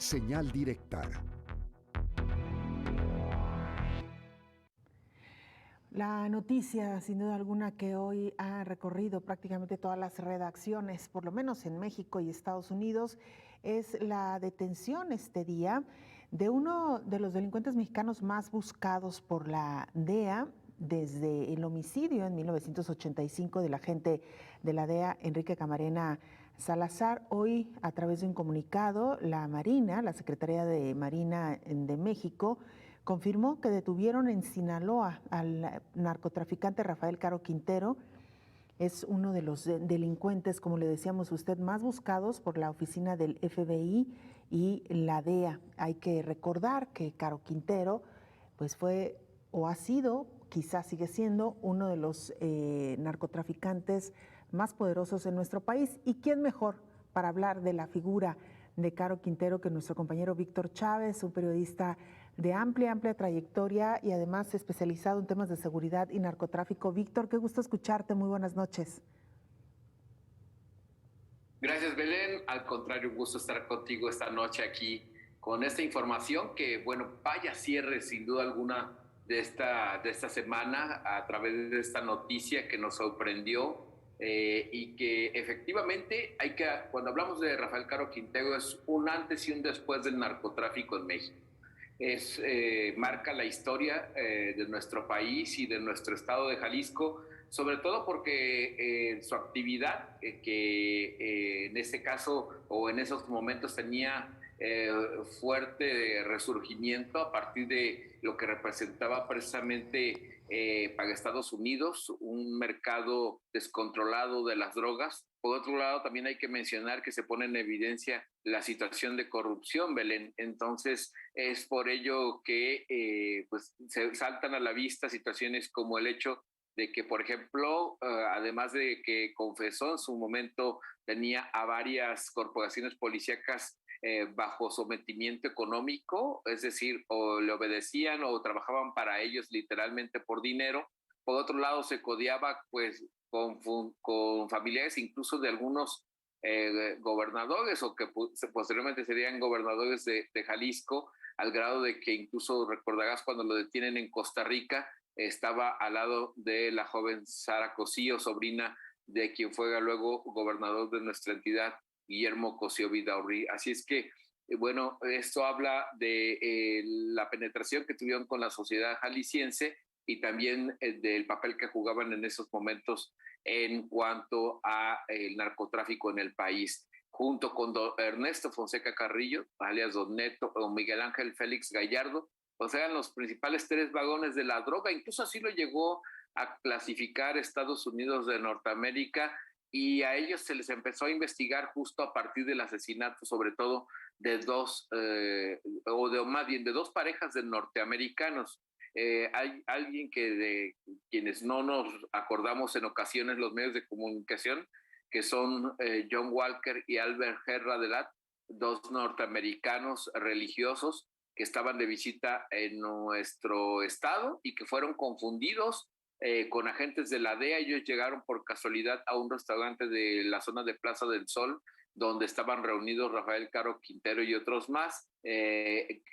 Señal directa. La noticia, sin duda alguna, que hoy ha recorrido prácticamente todas las redacciones, por lo menos en México y Estados Unidos, es la detención este día de uno de los delincuentes mexicanos más buscados por la DEA desde el homicidio en 1985 del agente de la DEA, Enrique Camarena Salazar. Hoy, a través de un comunicado, la Marina, la Secretaría de Marina de México, confirmó que detuvieron en Sinaloa al narcotraficante Rafael Caro Quintero. Es uno de los delincuentes, como le decíamos a usted, más buscados por la oficina del FBI y la DEA. Hay que recordar que Caro Quintero pues fue o ha sido, quizás sigue siendo, uno de los narcotraficantes más poderosos en nuestro país. ¿Y quién mejor para hablar de la figura de Caro Quintero que nuestro compañero Víctor Chávez, un periodista de amplia trayectoria y además especializado en temas de seguridad y narcotráfico? Víctor, qué gusto escucharte, muy buenas noches. Gracias, Belén. Al contrario, un gusto estar contigo esta noche aquí con esta información que, bueno, vaya cierre sin duda alguna de esta semana a través de esta noticia que nos sorprendió y que efectivamente cuando hablamos de Rafael Caro Quintero, es un antes y un después del narcotráfico en México. Marca la historia de nuestro país y de nuestro estado de Jalisco, sobre todo porque su actividad, que en ese caso o en esos momentos tenía fuerte resurgimiento a partir de lo que representaba precisamente para Estados Unidos, un mercado descontrolado de las drogas. Por otro lado, también hay que mencionar que se pone en evidencia la situación de corrupción, Belén. Entonces, es por ello que pues se saltan a la vista situaciones como el hecho de que, por ejemplo, además de que confesó en su momento, tenía a varias corporaciones policíacas bajo sometimiento económico, es decir, o le obedecían o trabajaban para ellos literalmente por dinero. Por otro lado, se codeaba pues con familiares incluso de algunos gobernadores o que posteriormente serían gobernadores de Jalisco, al grado de que incluso recordarás cuando lo detienen en Costa Rica, estaba al lado de la joven Sara Cosío, sobrina de quien fue luego gobernador de nuestra entidad, Guillermo Cosío Vidaurri. Así es que, bueno, esto habla de la penetración que tuvieron con la sociedad jalisciense y también del papel que jugaban en esos momentos en cuanto a el narcotráfico en el país, junto con Ernesto Fonseca Carrillo, alias Don Neto, o Miguel Ángel Félix Gallardo, pues eran los principales tres vagones de la droga. Incluso así lo llegó a clasificar Estados Unidos de Norteamérica, y a ellos se les empezó a investigar justo a partir del asesinato, sobre todo de dos, más bien de dos parejas de norteamericanos. Hay alguien de quienes no nos acordamos en ocasiones los medios de comunicación, que son John Walker y Albert G. Radelat, dos norteamericanos religiosos que estaban de visita en nuestro estado y que fueron confundidos con agentes de la DEA. Ellos llegaron por casualidad a un restaurante de la zona de Plaza del Sol, donde estaban reunidos Rafael Caro Quintero y otros más.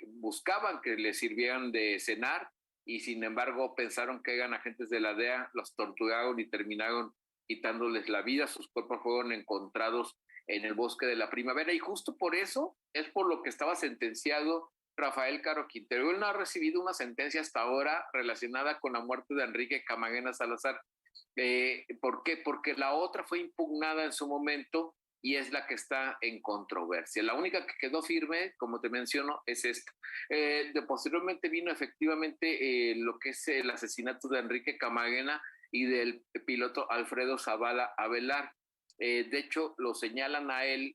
Buscaban que les sirvieran de cenar y sin embargo pensaron que eran agentes de la DEA, los torturaron y terminaron quitándoles la vida. Sus cuerpos fueron encontrados en el Bosque de la Primavera y justo por eso es por lo que estaba sentenciado Rafael Caro Quintero. Él no ha recibido una sentencia hasta ahora relacionada con la muerte de Enrique Camarena Salazar. ¿Por qué? Porque la otra fue impugnada en su momento y es la que está en controversia. La única que quedó firme, como te menciono, es esta. Posteriormente vino efectivamente lo que es el asesinato de Enrique Camarena y del piloto Alfredo Zavala Avelar. De hecho, lo señalan a él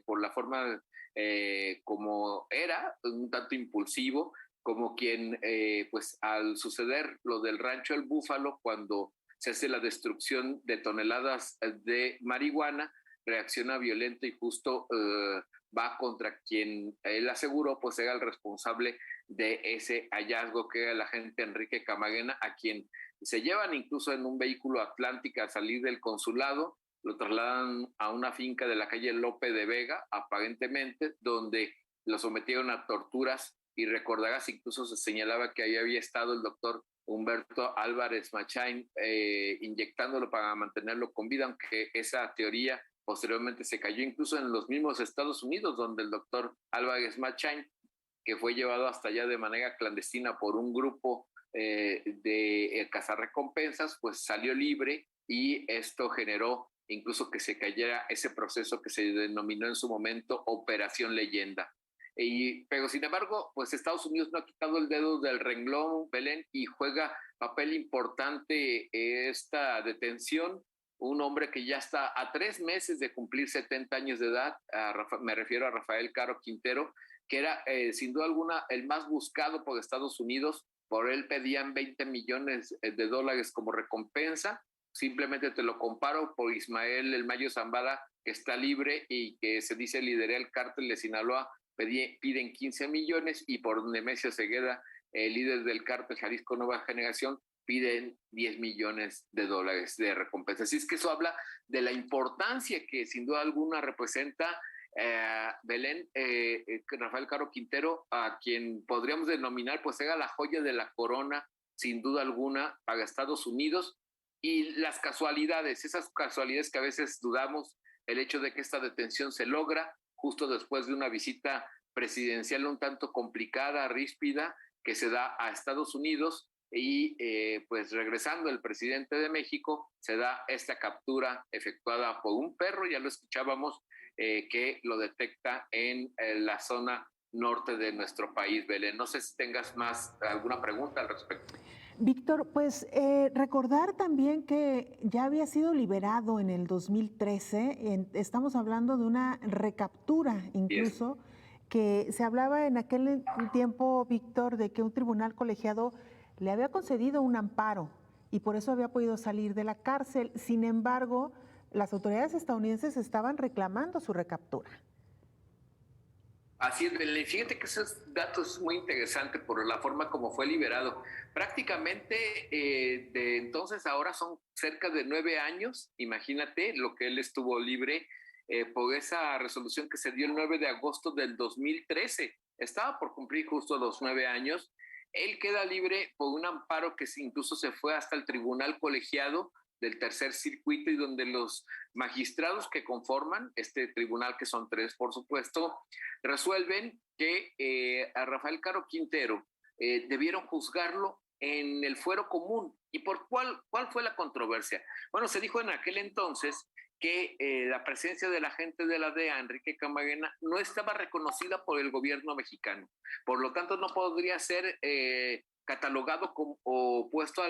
por la forma como era, un tanto impulsivo, como quien, pues al suceder lo del Rancho El Búfalo, cuando se hace la destrucción de toneladas de marihuana, reacciona violento y justo va contra quien él aseguró pues era el responsable de ese hallazgo, que era el agente Enrique Camarena, a quien se llevan incluso en un vehículo Atlántica al salir del consulado, lo trasladan a una finca de la calle Lope de Vega, aparentemente, donde lo sometieron a torturas y recordarás, incluso se señalaba que ahí había estado el doctor Humberto Álvarez Machain inyectándolo para mantenerlo con vida, aunque esa teoría posteriormente se cayó incluso en los mismos Estados Unidos, donde el doctor Álvarez Machain, que fue llevado hasta allá de manera clandestina por un grupo de cazarrecompensas, pues salió libre y esto generó incluso que se cayera ese proceso que se denominó en su momento Operación Leyenda. Pero sin embargo, pues Estados Unidos no ha quitado el dedo del renglón, Belén, y juega papel importante esta detención. Un hombre que ya está a 3 meses de cumplir 70 años de edad, me refiero a Rafael Caro Quintero, que era sin duda alguna el más buscado por Estados Unidos. Por él pedían $20 millones como recompensa. Simplemente te lo comparo por Ismael El Mayo Zambada, que está libre y que se dice lidera el cártel de Sinaloa, piden 15 millones, y por Nemesio Cegueda, el líder del cártel Jalisco Nueva Generación, piden $10 millones de recompensa. Así es que eso habla de la importancia que sin duda alguna representa Belén, Rafael Caro Quintero, a quien podríamos denominar, pues era la joya de la corona, sin duda alguna, para Estados Unidos. Y las casualidades, esas casualidades que a veces dudamos, el hecho de que esta detención se logra justo después de una visita presidencial un tanto complicada, ríspida, que se da a Estados Unidos, y pues regresando el presidente de México, se da esta captura efectuada por un perro, ya lo escuchábamos, que lo detecta en la zona norte de nuestro país. Belén, no sé si tengas alguna pregunta al respecto. Víctor, pues recordar también que ya había sido liberado en el 2013, estamos hablando de una recaptura incluso, que se hablaba en aquel tiempo, Víctor, de que un tribunal colegiado le había concedido un amparo y por eso había podido salir de la cárcel. Sin embargo, las autoridades estadounidenses estaban reclamando su recaptura. Así es, Belén. Fíjate que esos datos es muy interesante por la forma como fue liberado. Prácticamente de entonces ahora son cerca de 9 años, imagínate lo que él estuvo libre por esa resolución que se dio el 9 de agosto del 2013. Estaba por cumplir justo los 9 años. Él queda libre por un amparo que incluso se fue hasta el tribunal colegiado del tercer circuito, y donde los magistrados que conforman este tribunal, que son 3 por supuesto, resuelven que a Rafael Caro Quintero debieron juzgarlo en el fuero común. ¿Y por cuál fue la controversia? Bueno, se dijo en aquel entonces que la presencia del agente de la DEA, Enrique Camarena, no estaba reconocida por el gobierno mexicano. Por lo tanto, no podría ser catalogado o puesto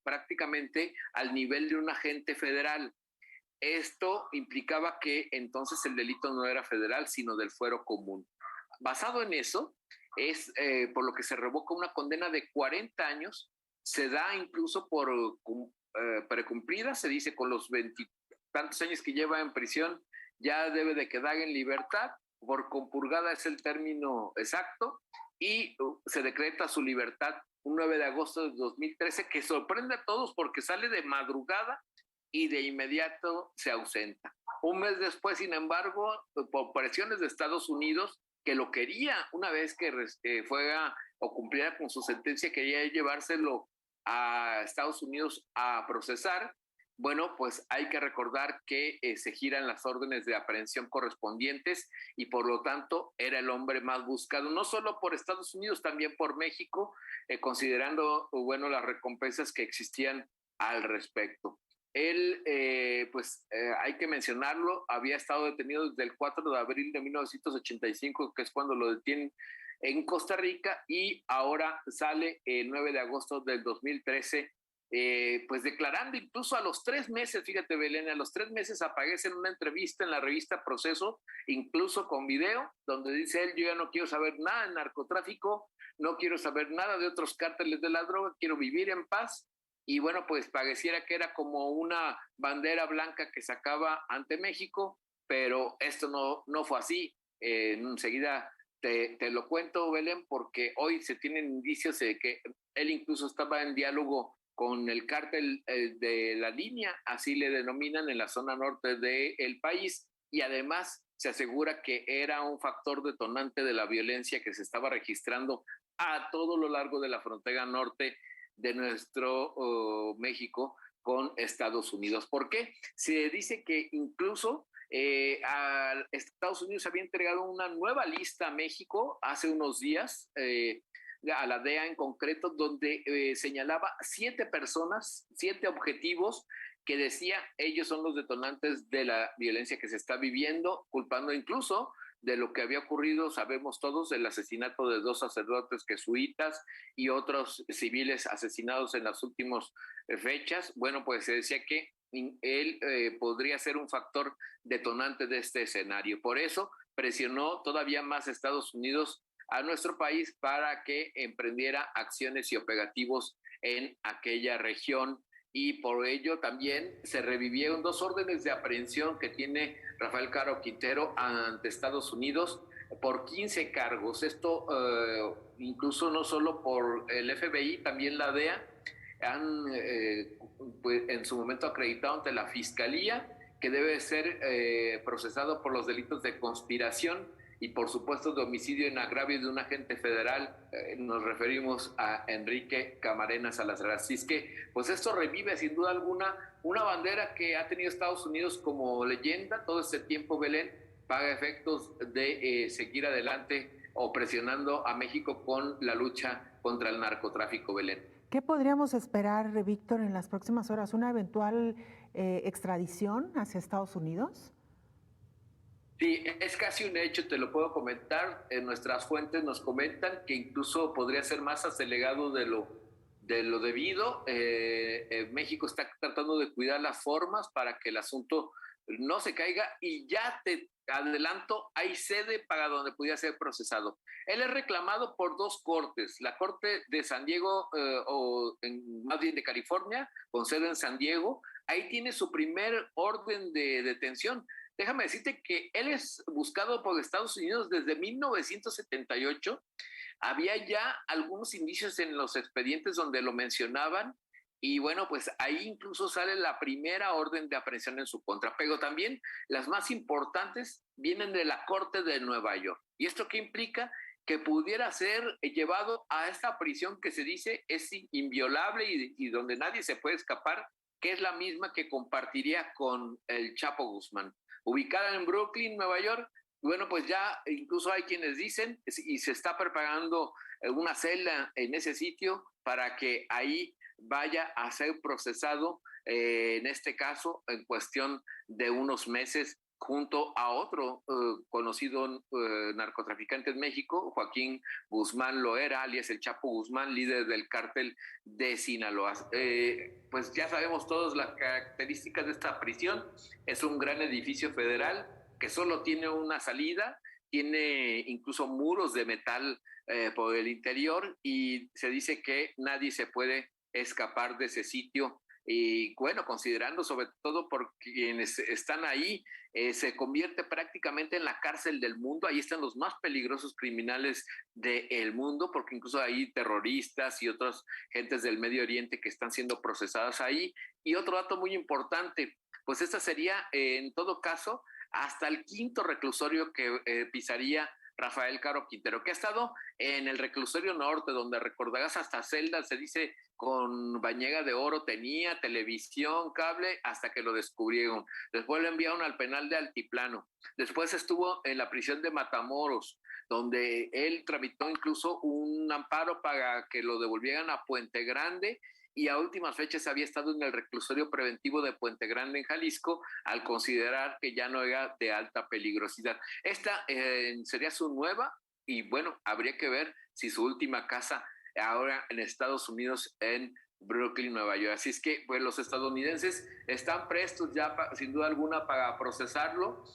prácticamente al nivel de un agente federal. Esto implicaba que entonces el delito no era federal, sino del fuero común. Basado en eso, es por lo que se revoca una condena de 40 años, se da incluso por precumplida, se dice con los 20 tantos años que lleva en prisión, ya debe de quedar en libertad, por compurgada es el término exacto, y se decreta su libertad un 9 de agosto de 2013, que sorprende a todos porque sale de madrugada y de inmediato se ausenta. Un mes después, sin embargo, por presiones de Estados Unidos, que lo quería, una vez que fuera o cumpliera con su sentencia, quería llevárselo a Estados Unidos a procesar. Bueno, pues hay que recordar que se giran las órdenes de aprehensión correspondientes, y por lo tanto era el hombre más buscado, no solo por Estados Unidos, también por México, considerando, bueno, las recompensas que existían al respecto. Él, hay que mencionarlo, había estado detenido desde el 4 de abril de 1985, que es cuando lo detienen en Costa Rica, y ahora sale el 9 de agosto del 2013, pues declarando incluso a los 3 meses, fíjate Belén, a los 3 meses aparece en una entrevista en la revista Proceso, incluso con video, donde dice él: yo ya no quiero saber nada de narcotráfico, no quiero saber nada de otros cárteles de la droga, quiero vivir en paz. Y bueno, pues pareciera que era como una bandera blanca que sacaba ante México, pero esto no fue así. Enseguida te lo cuento, Belén, porque hoy se tienen indicios de que él incluso estaba en diálogo con el cártel de la Línea, así le denominan, en la zona norte del país, y además se asegura que era un factor detonante de la violencia que se estaba registrando a todo lo largo de la frontera norte de nuestro México con Estados Unidos. ¿Por qué? Se dice que incluso a Estados Unidos había entregado una nueva lista a México hace unos días, a la DEA en concreto, donde señalaba 7 personas, 7 objetivos que decía ellos son los detonantes de la violencia que se está viviendo, culpando incluso de lo que había ocurrido, sabemos todos, el asesinato de 2 sacerdotes jesuitas y otros civiles asesinados en las últimas fechas. Bueno, pues se decía que él podría ser un factor detonante de este escenario. Por eso presionó todavía más a Estados Unidos a nuestro país para que emprendiera acciones y operativos en aquella región, y por ello también se revivieron 2 órdenes de aprehensión que tiene Rafael Caro Quintero ante Estados Unidos por 15 cargos. Esto incluso no solo por el FBI, también la DEA han pues, en su momento acreditado ante la Fiscalía que debe ser procesado por los delitos de conspiración y por supuesto de homicidio en agravio de un agente federal. Nos referimos a Enrique Camarena Salazar. Así es que pues esto revive sin duda alguna una bandera que ha tenido Estados Unidos como leyenda todo este tiempo, Belén, para efectos de seguir adelante o presionando a México con la lucha contra el narcotráfico, Belén. ¿Qué podríamos esperar, Víctor, en las próximas horas? ¿Una eventual extradición hacia Estados Unidos? Sí, es casi un hecho, te lo puedo comentar. Nuestras fuentes nos comentan que incluso podría ser más acelerado de lo debido. México está tratando de cuidar las formas para que el asunto no se caiga, y ya te adelanto, hay sede para donde pudiera ser procesado. Él es reclamado por 2 cortes, la Corte de San Diego, más bien de California, con sede en San Diego. Ahí tiene su primer orden de detención. Déjame decirte que él es buscado por Estados Unidos desde 1978. Había ya algunos indicios en los expedientes donde lo mencionaban, y bueno, pues ahí incluso sale la primera orden de aprehensión en su contra. Pero también las más importantes vienen de la Corte de Nueva York. ¿Y esto qué implica? Que pudiera ser llevado a esta prisión que se dice es inviolable y donde nadie se puede escapar, que es la misma que compartiría con el Chapo Guzmán, ubicada en Brooklyn, Nueva York. Bueno, pues ya incluso hay quienes dicen, y se está preparando una celda en ese sitio para que ahí vaya a ser procesado, en este caso, en cuestión de unos meses, junto a otro conocido narcotraficante en México, Joaquín Guzmán Loera, alias el Chapo Guzmán, líder del cártel de Sinaloa. Pues ya sabemos todos las características de esta prisión. Es un gran edificio federal que solo tiene una salida, tiene incluso muros de metal por el interior, y se dice que nadie se puede escapar de ese sitio. Y bueno, considerando sobre todo por quienes están ahí, se convierte prácticamente en la cárcel del mundo. Ahí están los más peligrosos criminales del mundo, porque incluso hay terroristas y otras gentes del Medio Oriente que están siendo procesadas ahí. Y otro dato muy importante, pues esta sería en todo caso hasta el 5.º reclusorio que pisaría Rafael Caro Quintero, que ha estado en el reclusorio norte, donde recordarás hasta celdas, se dice, con bañera de oro, tenía televisión, cable, hasta que lo descubrieron. Después lo enviaron al penal de Altiplano. Después estuvo en la prisión de Matamoros, donde él tramitó incluso un amparo para que lo devolvieran a Puente Grande, y a últimas fechas había estado en el reclusorio preventivo de Puente Grande en Jalisco, al considerar que ya no era de alta peligrosidad. Esta sería su nueva, y bueno, habría que ver si su última casa ahora en Estados Unidos, en Brooklyn, Nueva York. Así es que pues los estadounidenses están prestos ya sin duda alguna para procesarlo,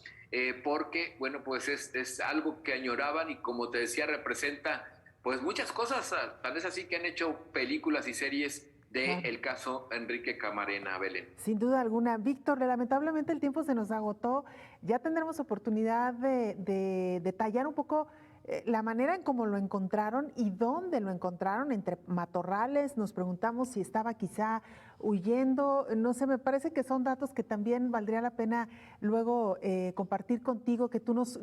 porque bueno, pues es algo que añoraban, y como te decía, representa pues muchas cosas, tal vez así que han hecho películas y series del caso Enrique Camarena, Belén. Sin duda alguna. Víctor, lamentablemente el tiempo se nos agotó. Ya tendremos oportunidad de detallar un poco la manera en cómo lo encontraron y dónde lo encontraron, entre matorrales, nos preguntamos si estaba quizá huyendo, no sé, me parece que son datos que también valdría la pena luego compartir contigo, que tú nos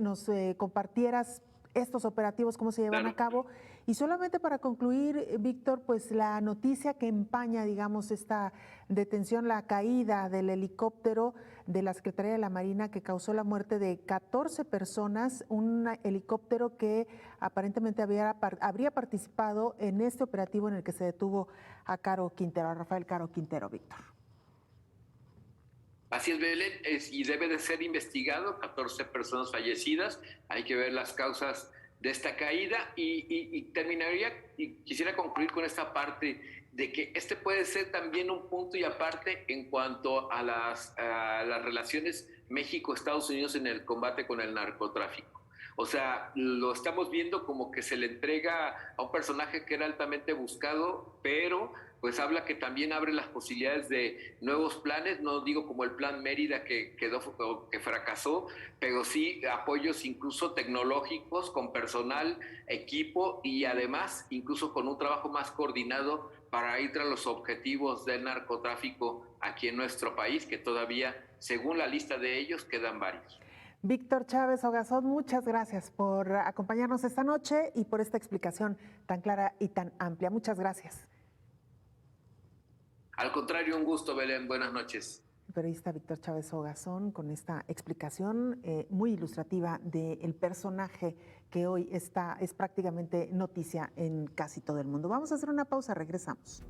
compartieras estos operativos, cómo se llevan a Claro. cabo. Y solamente para concluir, Víctor, pues la noticia que empaña, digamos, esta detención, la caída del helicóptero de la Secretaría de la Marina que causó la muerte de 14 personas, un helicóptero que aparentemente habría participado en este operativo en el que se detuvo a Caro Quintero, a Rafael Caro Quintero, Víctor. Así es, Belén, y debe de ser investigado, 14 personas fallecidas, hay que ver las causas de esta caída y terminaría, y quisiera concluir con esta parte de que este puede ser también un punto y aparte en cuanto a las relaciones México-Estados Unidos en el combate con el narcotráfico. O sea, lo estamos viendo como que se le entrega a un personaje que era altamente buscado, pero pues habla que también abre las posibilidades de nuevos planes, no digo como el plan Mérida que quedó, que fracasó, pero sí apoyos incluso tecnológicos con personal, equipo y además incluso con un trabajo más coordinado para ir tras los objetivos del narcotráfico aquí en nuestro país, que todavía, según la lista de ellos, quedan varios. Víctor Chávez Ogazón, muchas gracias por acompañarnos esta noche y por esta explicación tan clara y tan amplia. Muchas gracias. Al contrario, un gusto, Belén. Buenas noches. El periodista Víctor Chávez Ogazón con esta explicación muy ilustrativa del personaje que hoy es prácticamente noticia en casi todo el mundo. Vamos a hacer una pausa, regresamos.